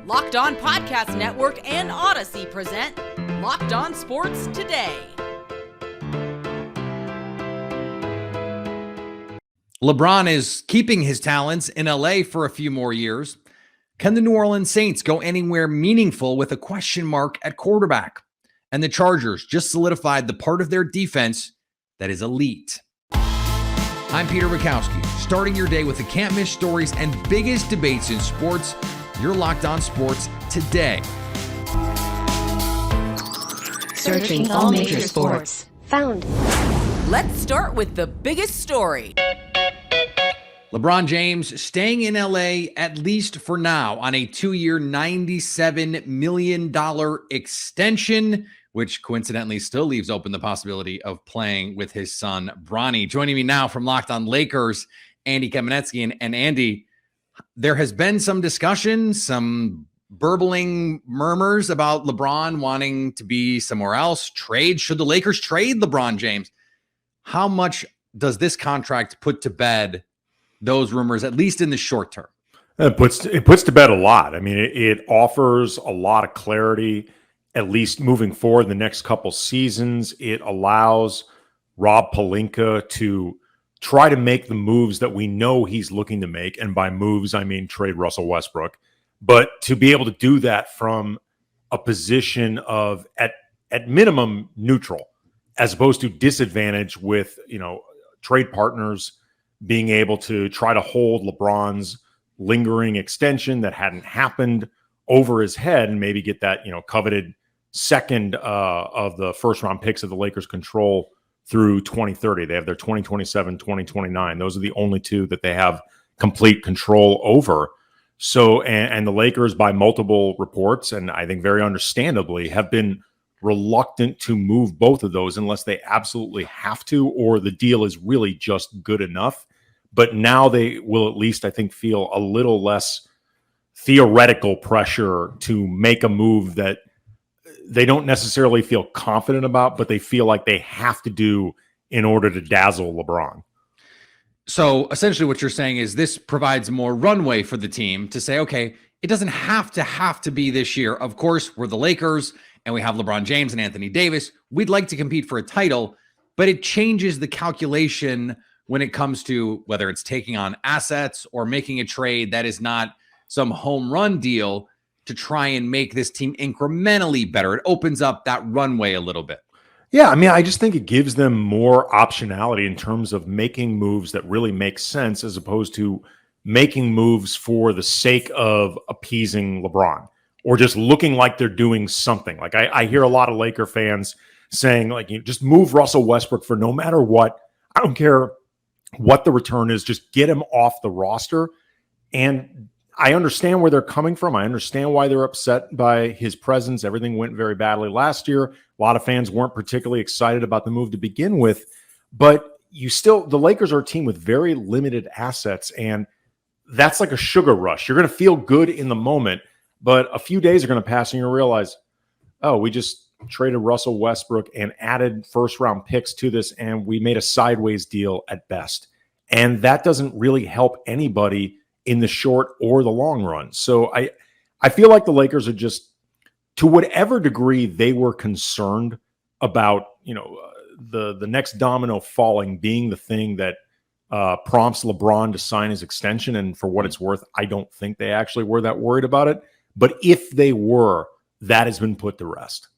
Locked On Podcast Network and Odyssey present Locked On Sports Today. LeBron is keeping his talents in LA for a few more years. Can the New Orleans Saints go anywhere meaningful with a question mark at quarterback? And the Chargers just solidified the part of their defense that is elite. I'm Peter Bukowski, starting your day with the can't-miss stories and biggest debates in sports. You're Locked On Sports Today. Searching all major sports. Found. Let's start with the biggest story. LeBron James staying in LA, at least for now, on a 2-year, $97 million extension, which coincidentally still leaves open the possibility of playing with his son, Bronny. Joining me now from Locked On Lakers, Andy Kamenetsky. And Andy, there has been some discussion, some burbling murmurs about LeBron wanting to be somewhere else. Should the Lakers trade LeBron James? How much does this contract put to bed those rumors, at least in the short term? It puts to bed a lot. I mean, it offers a lot of clarity, at least moving forward in the next couple seasons. It allows Rob Pelinka to try to make the moves that we know he's looking to make. And by moves, I mean trade Russell Westbrook. But to be able to do that from a position of, at minimum, neutral, as opposed to disadvantage with, trade partners being able to try to hold LeBron's lingering extension that hadn't happened over his head and maybe get that, coveted second of the first round picks of the Lakers control through 2030. They have their 2027, 2029. Those are the only two that they have complete control over. So, and the Lakers, by multiple reports, and I think very understandably, have been reluctant to move both of those unless they absolutely have to, or the deal is really just good enough. But now they will at least, I think, feel a little less theoretical pressure to make a move that they don't necessarily feel confident about, but they feel like they have to do in order to dazzle LeBron. So essentially what you're saying is this provides more runway for the team to say, okay, it doesn't have to be this year. Of course, we're the Lakers and we have LeBron James and Anthony Davis. We'd like to compete for a title, but it changes the calculation when it comes to whether it's taking on assets or making a trade that is not some home run deal to try and make this team incrementally better. It opens up that runway a little bit. Yeah, I mean, I just think it gives them more optionality in terms of making moves that really make sense as opposed to making moves for the sake of appeasing LeBron or just looking like they're doing something. Like I hear a lot of Laker fans saying, like, just move Russell Westbrook for no matter what. I don't care what the return is, just get him off the roster. And I understand where they're coming from. I understand why they're upset by his presence. Everything went very badly last year. A lot of fans weren't particularly excited about the move to begin with, but the Lakers are a team with very limited assets, and that's like a sugar rush. You're going to feel good in the moment, but a few days are going to pass and you'll realize, oh, we just traded Russell Westbrook and added first-round picks to this, and we made a sideways deal at best. And that doesn't really help anybody in the short or the long run. So I feel like the Lakers are just, to whatever degree they were concerned about, the next domino falling being the thing that prompts LeBron to sign his extension. And for what it's worth, I don't think they actually were that worried about it. But if they were, that has been put to rest.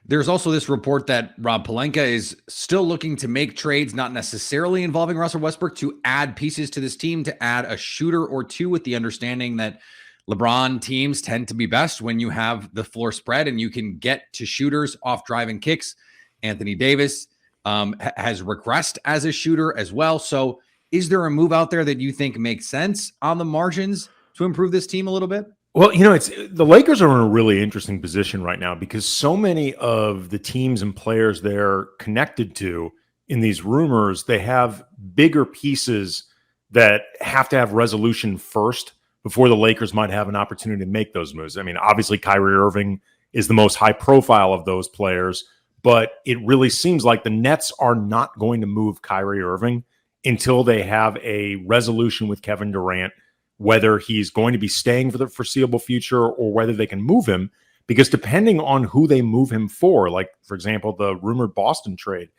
There's also this report that Rob Pelinka is still looking to make trades, not necessarily involving Russell Westbrook, to add pieces to this team, to add a shooter or two, with the understanding that LeBron teams tend to be best when you have the floor spread and you can get to shooters off driving kicks. Anthony Davis has regressed as a shooter as well. So is there a move out there that you think makes sense on the margins to improve this team a little bit? Well, it's the Lakers are in a really interesting position right now because so many of the teams and players they're connected to in these rumors, they have bigger pieces that have to have resolution first before the Lakers might have an opportunity to make those moves. I mean, obviously Kyrie Irving is the most high profile of those players, but it really seems like the Nets are not going to move Kyrie Irving until they have a resolution with Kevin Durant, whether he's going to be staying for the foreseeable future or whether they can move him, because depending on who they move him for, like, for example, the rumored Boston trade,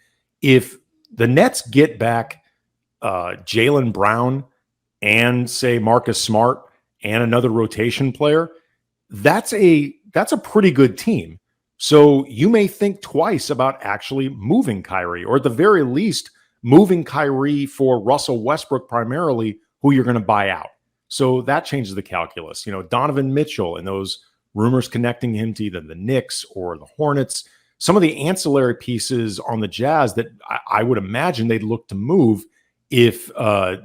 if the Nets get back Jaylen Brown and, say, Marcus Smart and another rotation player, that's a pretty good team. So you may think twice about actually moving Kyrie, or at the very least, moving Kyrie for Russell Westbrook primarily, who you're going to buy out. So that changes the calculus. Donovan Mitchell and those rumors connecting him to either the Knicks or the Hornets, some of the ancillary pieces on the Jazz that I would imagine they'd look to move if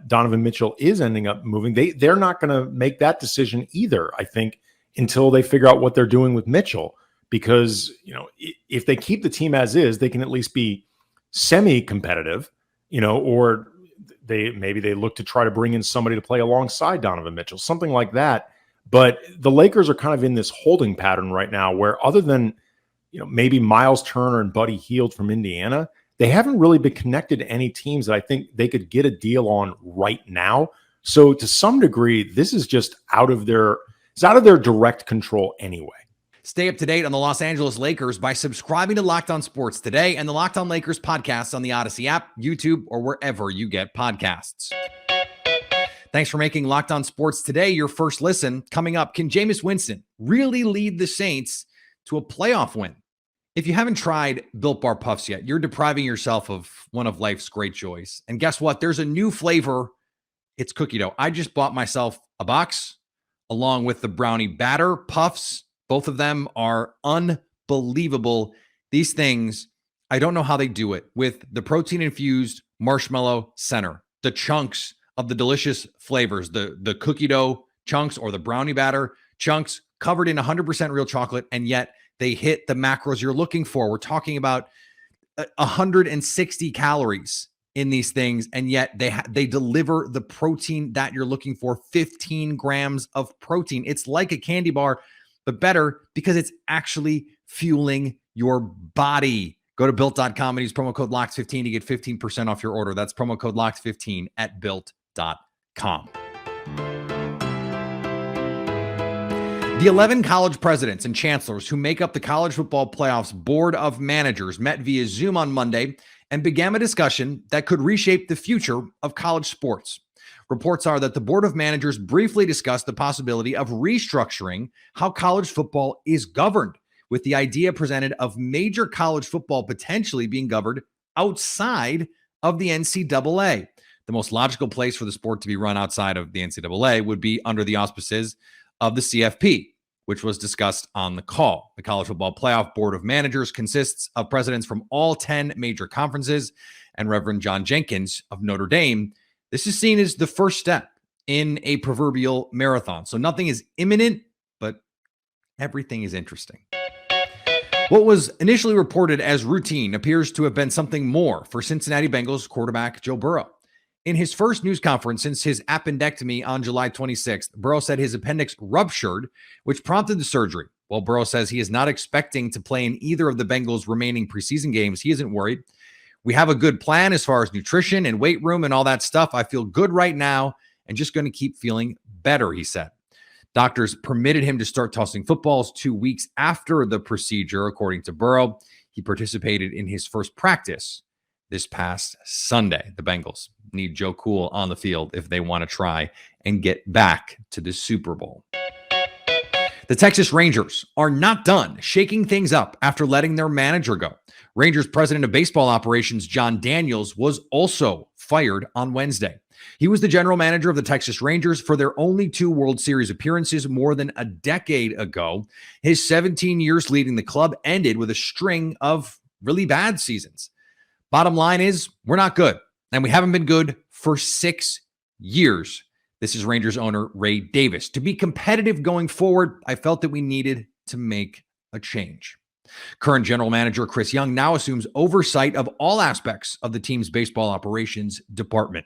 Donovan Mitchell is ending up moving. They're not going to make that decision either, I think, until they figure out what they're doing with Mitchell. Because, if they keep the team as is, they can at least be semi-competitive, or maybe they look to try to bring in somebody to play alongside Donovan Mitchell, something like that. But the Lakers are kind of in this holding pattern right now where, other than, maybe Miles Turner and Buddy Hield from Indiana, they haven't really been connected to any teams that I think they could get a deal on right now. So to some degree, this is just out of their direct control anyway. Stay up to date on the Los Angeles Lakers by subscribing to Locked On Sports today and the Locked On Lakers podcast on the Odyssey app, YouTube, or wherever you get podcasts. Thanks for making Locked On Sports today your first listen. Coming up, can Jameis Winston really lead the Saints to a playoff win? If you haven't tried Built Bar Puffs yet, you're depriving yourself of one of life's great joys. And guess what? There's a new flavor. It's cookie dough. I just bought myself a box along with the brownie batter puffs. Both of them are unbelievable. These things, I don't know how they do it with the protein-infused marshmallow center, the chunks of the delicious flavors, the cookie dough chunks or the brownie batter chunks covered in 100% real chocolate, and yet they hit the macros you're looking for. We're talking about 160 calories in these things, and yet they deliver the protein that you're looking for, 15 grams of protein. It's like a candy bar, but better because it's actually fueling your body. Go to Built.com and use promo code LOCKED15 to get 15% off your order. That's promo code LOCKED15 at Built.com. The 11 college presidents and chancellors who make up the College Football Playoff's Board of Managers met via Zoom on Monday and began a discussion that could reshape the future of college sports. Reports are that the Board of Managers briefly discussed the possibility of restructuring how college football is governed, with the idea presented of major college football potentially being governed outside of the NCAA. The most logical place for the sport to be run outside of the NCAA would be under the auspices of the CFP, which was discussed on the call. The College Football Playoff Board of Managers consists of presidents from all 10 major conferences and Reverend Jon Jenkins of Notre Dame. This is seen as the first step in a proverbial marathon. So nothing is imminent, but everything is interesting. What was initially reported as routine appears to have been something more for Cincinnati Bengals quarterback Joe Burrow. In his first news conference since his appendectomy on July 26th, Burrow said his appendix ruptured, which prompted the surgery. While Burrow says he is not expecting to play in either of the Bengals' remaining preseason games, he isn't worried. We have a good plan as far as nutrition and weight room and all that stuff. I feel good right now and just going to keep feeling better, he said. Doctors permitted him to start tossing footballs 2 weeks after the procedure, according to Burrow. He participated in his first practice this past Sunday. The Bengals need Joe Cool on the field if they want to try and get back to the Super Bowl. The Texas Rangers are not done shaking things up after letting their manager go. Rangers president of baseball operations, Jon Daniels, was also fired on Wednesday. He was the general manager of the Texas Rangers for their only 2 World Series appearances more than a decade ago. His 17 years leading the club ended with a string of really bad seasons. Bottom line is, we're not good, and we haven't been good for 6 years. This is Rangers owner Ray Davis. To be competitive going forward, I felt that we needed to make a change. Current general manager Chris Young now assumes oversight of all aspects of the team's baseball operations department.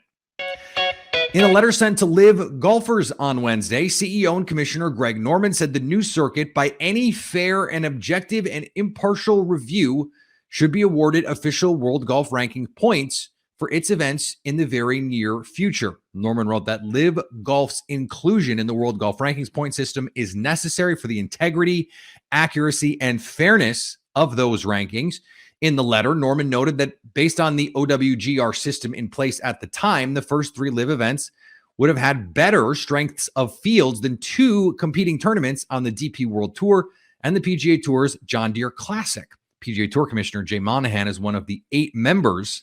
In a letter sent to Live golfers on Wednesday, CEO and Commissioner Greg Norman said the new circuit, by any fair and objective and impartial review, should be awarded official World Golf Ranking points for its events in the very near future. Norman wrote that Live Golf's inclusion in the World Golf Rankings point system is necessary for the integrity, accuracy, and fairness of those rankings. In the letter, Norman noted that based on the OWGR system in place at the time, the first 3 Live events would have had better strengths of fields than 2 competing tournaments on the DP World Tour and the PGA Tour's John Deere Classic. PGA Tour Commissioner Jay Monahan is one of the 8 members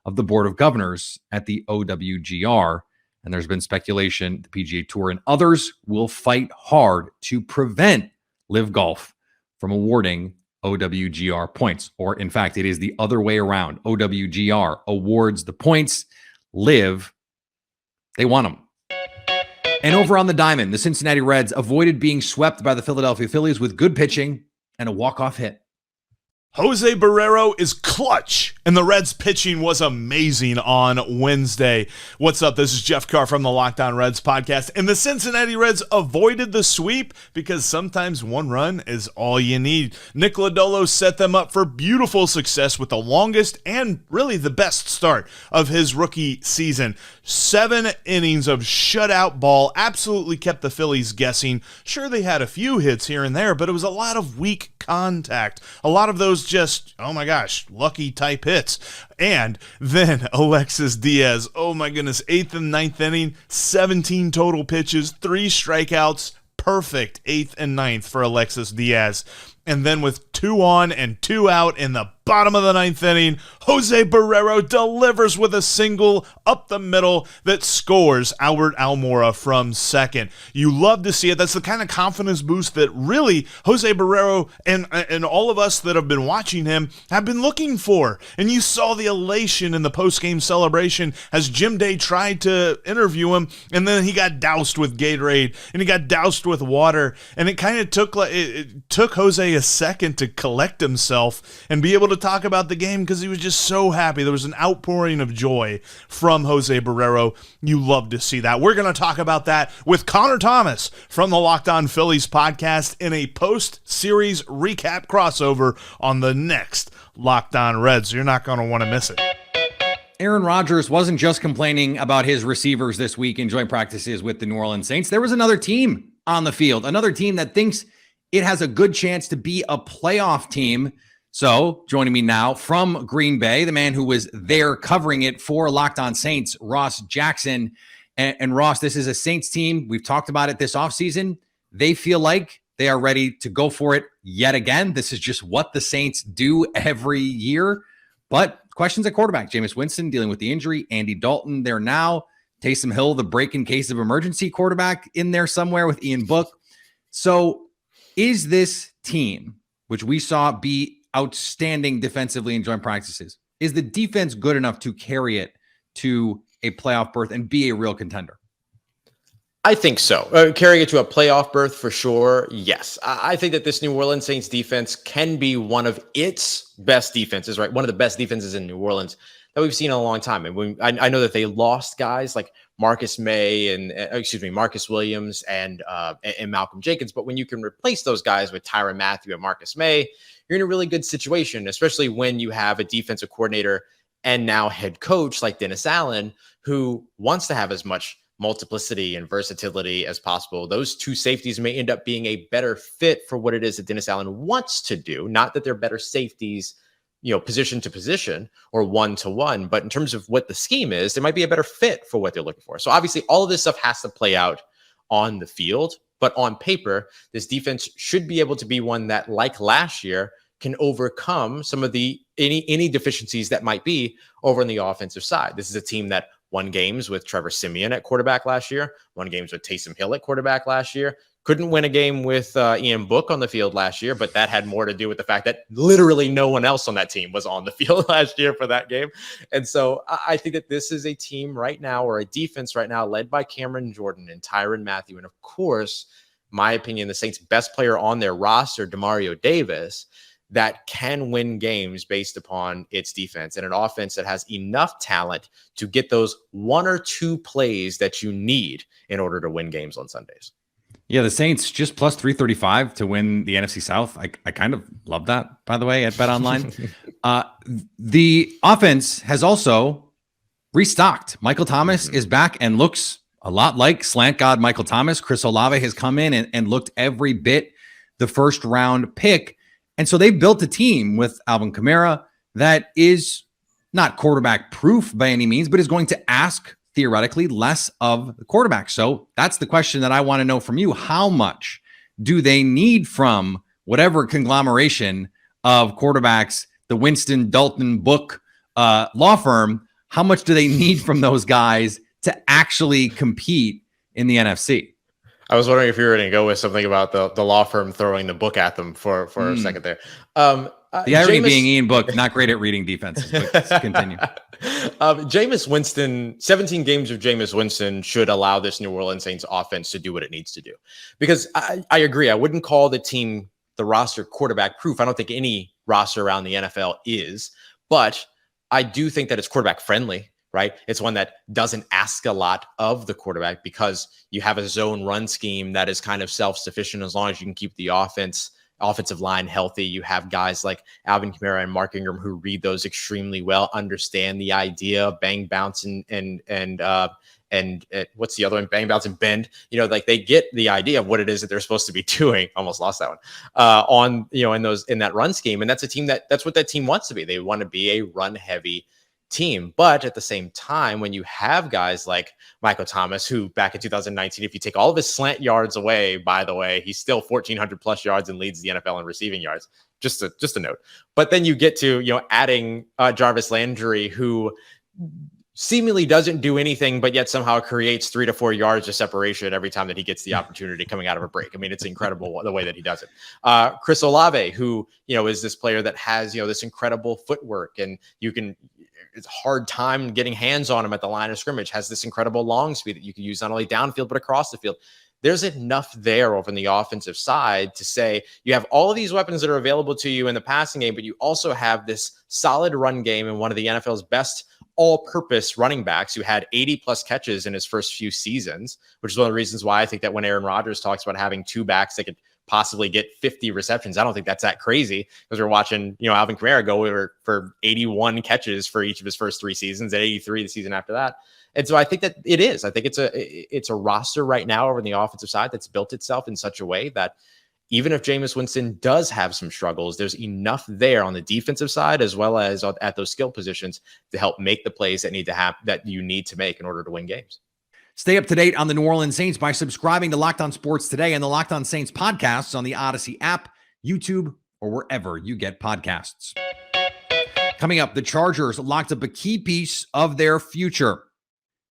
of the Board of Governors at the OWGR, and there's been speculation the PGA Tour and others will fight hard to prevent Live Golf from awarding OWGR points. Or in fact, it is the other way around. OWGR awards the points. Live, they want them. And over on the diamond, the Cincinnati Reds avoided being swept by the Philadelphia Phillies with good pitching and a walk-off hit. Jose Burrow is clutch, and the Reds pitching was amazing on Wednesday. What's up? This is Jeff Carr from the Locked On Reds podcast, and the Cincinnati Reds avoided the sweep because sometimes one run is all you need. Nick Lodolo set them up for beautiful success with the longest and really the best start of his rookie season. 7 innings of shutout ball absolutely kept the Phillies guessing. Sure, they had a few hits here and there, but it was a lot of weak contact. A lot of those just, oh my gosh, lucky type hits. And then Alexis Diaz, oh my goodness, 8th and 9th inning, 17 total pitches, 3 strikeouts, perfect 8th and 9th for Alexis Diaz. And then with 2 on and 2 out in the bottom of the 9th inning, Jose Burrow delivers with a single up the middle that scores Albert Almora from second. You love to see it. That's the kind of confidence boost that really Jose Burrow and all of us that have been watching him have been looking for. And you saw the elation in the post-game celebration as Jim Day tried to interview him, and then he got doused with Gatorade and he got doused with water, and it kind of took Jose a second to collect himself and be able to talk about the game because he was just so happy. There was an outpouring of joy from Jose Burrow. You love to see that. We're going to talk about that with Connor Thomas from the Locked On Phillies podcast in a post-series recap crossover on the next Locked On Reds. You're not going to want to miss it. Aaron Rodgers wasn't just complaining about his receivers this week in joint practices with the New Orleans Saints. There was another team on the field, another team that thinks it has a good chance to be a playoff team. So joining me now from Green Bay, the man who was there covering it for Locked On Saints, Ross Jackson. And Ross, this is a Saints team. We've talked about it this offseason. They feel like they are ready to go for it yet again. This is just what the Saints do every year. But questions at quarterback. Jameis Winston dealing with the injury. Andy Dalton there now. Taysom Hill, the break in case of emergency quarterback in there somewhere with Ian Book. So is this team, which we saw be outstanding defensively in joint practices, is the defense good enough to carry it to a playoff berth and be a real contender? I think so. Carrying it to a playoff berth for sure, yes. I think that this New Orleans Saints defense can be one of its best defenses, right? One of the best defenses in New Orleans that we've seen in a long time. And I know that they lost guys like Marcus Williams and Malcolm Jenkins, but when you can replace those guys with Tyrann Mathieu and Marcus May, you're in a really good situation, especially when you have a defensive coordinator and now head coach like Dennis Allen, who wants to have as much multiplicity and versatility as possible. Those 2 safeties may end up being a better fit for what it is that Dennis Allen wants to do. Not that they're better safeties, position to position or 1-to-1, but in terms of what the scheme is, there might be a better fit for what they're looking for. So obviously all of this stuff has to play out on the field, but on paper, this defense should be able to be one that, like last year, can overcome some of the any deficiencies that might be over on the offensive side. This is a team that won games with Trevor Siemian at quarterback last year, won games with Taysom Hill at quarterback last year, couldn't win a game with Ian Book on the field last year, but that had more to do with the fact that literally no one else on that team was on the field last year for that game. And so I think that this is a team right now, or a defense right now, led by Cameron Jordan and Tyrann Mathieu. And of course, my opinion, the Saints' best player on their roster, Demario Davis, that can win games based upon its defense and an offense that has enough talent to get those 1 or 2 plays that you need in order to win games on Sundays. Yeah, the Saints just plus 335 to win the NFC South. I kind of love that, by the way, at BetOnline. The offense has also restocked. Michael Thomas is back and looks a lot like slant god Michael Thomas. Chris Olave has come in and looked every bit the first round pick. And so they built a team with Alvin Kamara that is not quarterback proof by any means, but is going to ask theoretically less of the quarterback. So that's the question that I want to know from you. How much do they need from whatever conglomeration of quarterbacks, the Winston Dalton Book law firm? How much do they need from those guys to actually compete in the NFC? I was wondering if you were going to go with something about the law firm throwing the book at them for a second there. The irony being Ian Book, not great at reading defenses. But continue. Jameis Winston, 17 games of Jameis Winston should allow this New Orleans Saints offense to do what it needs to do. Because I agree, I wouldn't call the roster quarterback proof. I don't think any roster around the NFL is, but I do think that it's quarterback friendly, right? It's one that doesn't ask a lot of the quarterback because you have a zone run scheme that is kind of self-sufficient as long as you can keep the offensive line healthy. You have guys like Alvin Kamara and Mark Ingram who read those extremely well, understand the idea of bang, bounce, and what's the other one? Bang, bounce, and bend. Like they get the idea of what it is that they're supposed to be doing. Almost lost that one. In that run scheme, and that's a team that's what that team wants to be. They want to be a run heavy team. But at the same time, when you have guys like Michael Thomas, who back in 2019, if you take all of his slant yards away, by the way, he's still 1,400 plus yards and leads the NFL in receiving yards. Just a note. But then you get to, adding Jarvis Landry, who seemingly doesn't do anything, but yet somehow creates 3 to 4 yards of separation every time that he gets the opportunity coming out of a break. I mean, it's incredible the way that he does it. Chris Olave, who, is this player that has, this incredible footwork, and it's a hard time getting hands on him at the line of scrimmage, has this incredible long speed that you can use not only downfield, but across the field. There's enough there over on the offensive side to say you have all of these weapons that are available to you in the passing game, but you also have this solid run game and one of the NFL's best all-purpose running backs who had 80 plus catches in his first few seasons, which is one of the reasons why I think that when Aaron Rodgers talks about having two backs that could possibly get 50 receptions, I don't think that's that crazy, because we're watching, Alvin Kamara go over for 81 catches for each of his first 3 seasons and 83 the season after that. And so I think that it is. I think it's a roster right now over on the offensive side that's built itself in such a way that even if Jameis Winston does have some struggles, there's enough there on the defensive side as well as at those skill positions to help make the plays that you need to make in order to win games. Stay up to date on the New Orleans Saints by subscribing to Locked On Sports Today and the Locked On Saints podcasts on the Odyssey app, YouTube, or wherever you get podcasts. Coming up, the Chargers locked up a key piece of their future.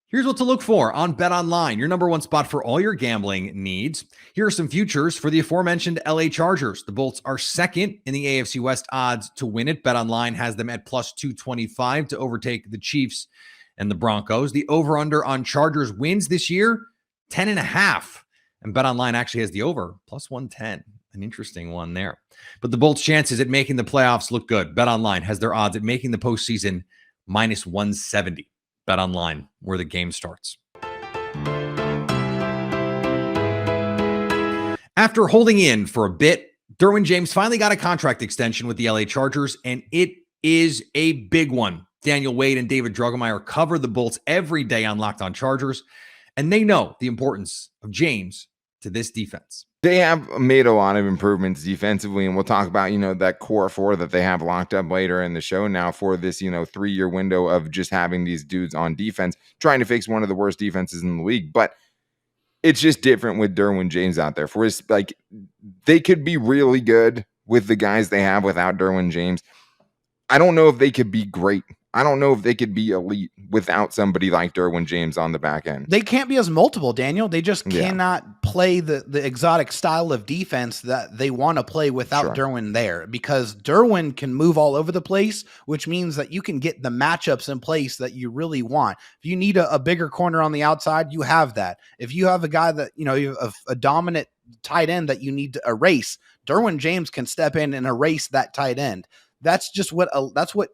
Here's what to look for on BetOnline, your number one spot for all your gambling needs. Here are some futures for the aforementioned LA Chargers. The Bolts are second in the AFC West odds to win it. BetOnline has them at plus 225 to overtake the Chiefs and the Broncos. The over-under on Chargers wins this year, 10.5. And BetOnline actually has the over, plus 110. An interesting one there. But the Bolts' chances at making the playoffs look good. BetOnline has their odds at making the postseason minus 170. BetOnline, where the game starts. After holding in for a bit, Derwin James finally got a contract extension with the LA Chargers, and it is a big one. Daniel Wade and David Drugemeyer cover the Bolts every day on Locked On Chargers, and they know the importance of James to this defense. They have made a lot of improvements defensively, and we'll talk about, that core four that they have locked up later in the show now for this, 3-year window of just having these dudes on defense, trying to fix one of the worst defenses in the league. But it's just different with Derwin James out there. For his, they could be really good with the guys they have without Derwin James. I don't know if they could be great. I don't know if they could be elite without somebody like Derwin James on the back end. They can't be as multiple, Daniel. They just cannot play the exotic style of defense that they want to play without Derwin there, because Derwin can move all over the place, which means that you can get the matchups in place that you really want. If you need a bigger corner on the outside, you have that. If you have a guy that, you have a dominant tight end that you need to erase, Derwin James can step in and erase that tight end. That's just what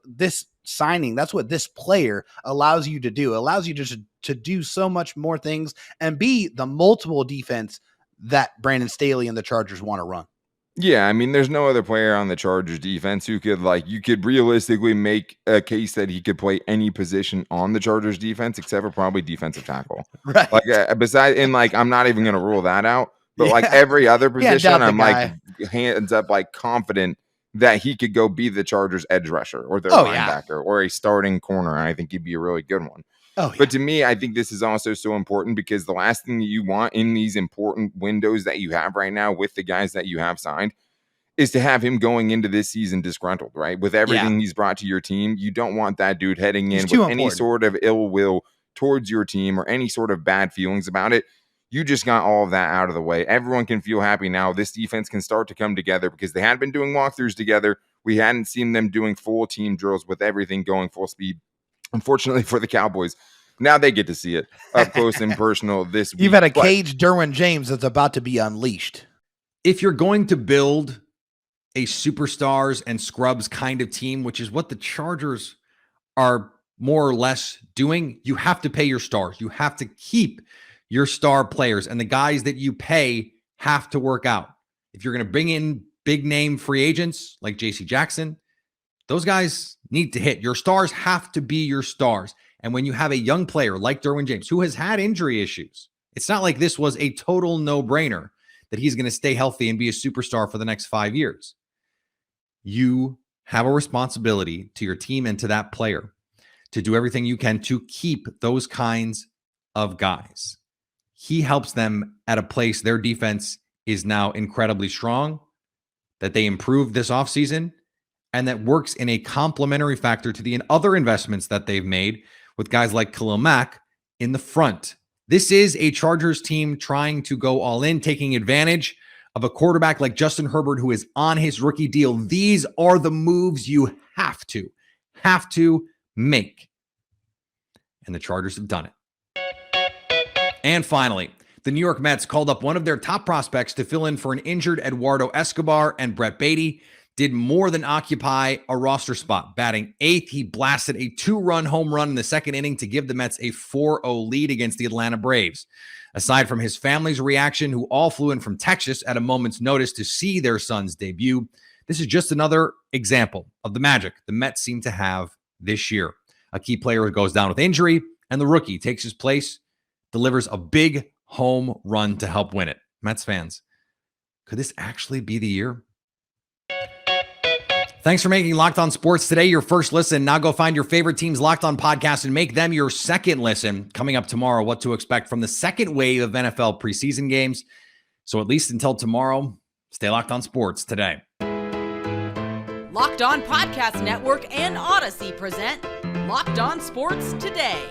this signing, that's what this player allows you to do. Allows you to do so much more things and be the multiple defense that Brandon Staley and the Chargers want to run. Yeah, I mean, there's no other player on the Chargers defense who could, like, you could realistically make a case that he could play any position on the Chargers defense except for probably defensive tackle. Right. Like, besides, and like, I'm not even going to rule that out, but like every other position, I'm like hands up, like confident that he could go be the Chargers edge rusher or their linebacker or a starting corner. And I think he'd be a really good one. But to me, I think this is also so important because the last thing that you want in these important windows that you have right now with the guys that you have signed is to have him going into this season disgruntled, right? With everything he's brought to your team, you don't want that dude heading in with any sort of ill will towards your team or any sort of bad feelings about it. You just got all of that out of the way. Everyone can feel happy now. This defense can start to come together because they had been doing walkthroughs together. We hadn't seen them doing full team drills with everything going full speed. Unfortunately for the Cowboys, now they get to see it up close and personal this week. You've had a caged Derwin James that's about to be unleashed. If you're going to build a superstars and scrubs kind of team, which is what the Chargers are more or less doing, you have to pay your stars. You have to keep your star players, and the guys that you pay have to work out. If you're going to bring in big name free agents like JC Jackson, those guys need to hit. Your stars have to be your stars. And when you have a young player like Derwin James, who has had injury issues, it's not like this was a total no-brainer that he's going to stay healthy and be a superstar for the next 5 years. You have a responsibility to your team and to that player to do everything you can to keep those kinds of guys. He helps them at a place their defense is now incredibly strong, that they improved this offseason, and that works in a complementary factor to the other investments that they've made with guys like Khalil Mack in the front. This is a Chargers team trying to go all in, taking advantage of a quarterback like Justin Herbert who is on his rookie deal. These are the moves you have to make. And the Chargers have done it. And finally, the New York Mets called up one of their top prospects to fill in for an injured Eduardo Escobar, and Brett Beatty did more than occupy a roster spot. Batting eighth, he blasted a 2-run home run in the second inning to give the Mets a 4-0 lead against the Atlanta Braves. Aside from his family's reaction, who all flew in from Texas at a moment's notice to see their son's debut, this is just another example of the magic the Mets seem to have this year. A key player goes down with injury, and the rookie takes his place, delivers a big home run to help win it. Mets fans, could this actually be the year? Thanks for making Locked On Sports today your first listen. Now go find your favorite team's Locked On podcast and make them your second listen. Coming up tomorrow, what to expect from the second wave of NFL preseason games. So at least until tomorrow, stay Locked On Sports today. Locked On Podcast Network and Odyssey present Locked On Sports Today.